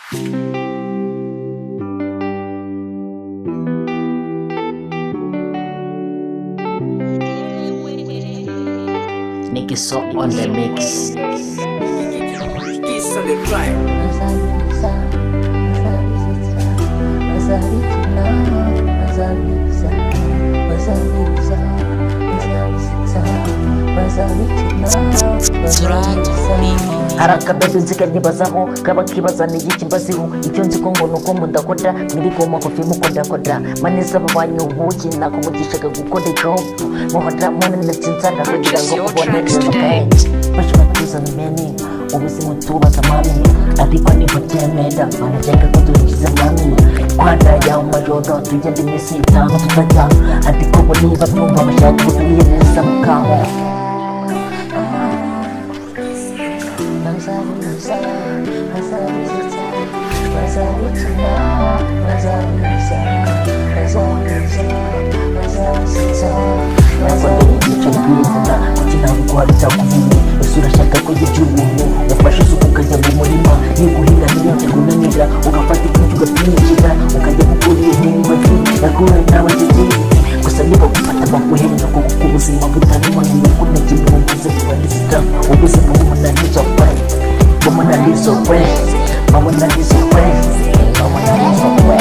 Nicky So on the mix. Haraka bedu nzikanyibazaho kaba kibaza ni iki mbaziho icyo nzi ko ngo nuko mudakora nirigoma kofi mukodakoda maneza babanyu ubuki nakumugishaga gukora job muhora mwana natsinzana kugira ngo ubone kae bashi batuza meni ubuzima tubaza mami ariko nibatemera banajenga kutuliza mami kwanda ya majoro tugende imisi itanu tutajya ariko bo niba byumva bashaka kutuyereza mukaho kuharita kuvuni usura shaka kugira ubuntu ufashe isuku ukajya mu murima niguhinga ntiyonge kunanira ugafata ikintu ugapinjira ukajya gukora ibihingwa yakura nawe kigeze gusa niba gufata baguhenda kuko ubuzima butarimo nibwo nagiye mvuze kubandika ubuzima bumunaniza kwe bumunaniza kwe bumunaniza kwe bumunaniza kwe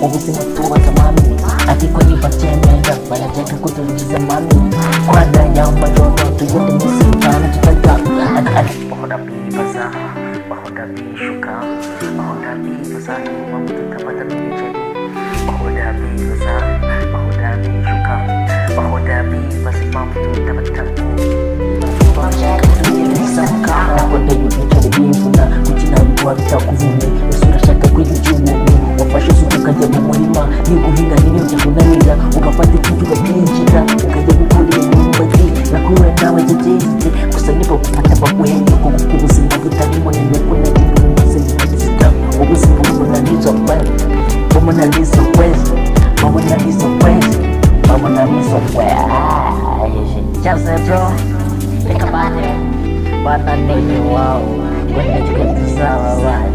ubuzima tubaza mami ariko nibatemera banajenga kutuliza mami kwanda ya majoro tugende imisi itanu tutajya bahora bibaza bahora bishuka bahora bibaza niba tutapata n'imiceri bahora bibaza bahora bishuka bahora bibaza impamvu tutabatamu bashaka kutugereza mukaho nakonde y'imiceri bimvuna kugira ngo bitakuvune ese urashaka kwigira ubuntu wafashe isuku ukajya mu murima niguhinga ntiyonge kunanira ugafata ikintu ugapinjira ukajya gukora imyumbati yakura nawe kigeze gusa niba gufata baguhenda kuko ubuzima butarimo nibwo nagiye mvuze kubandika ubuzima bumunaniza kwe bumunaniza kwe bumunaniza kwe bumunaniza kwe just bro think about it bana nini wow when you get to sour right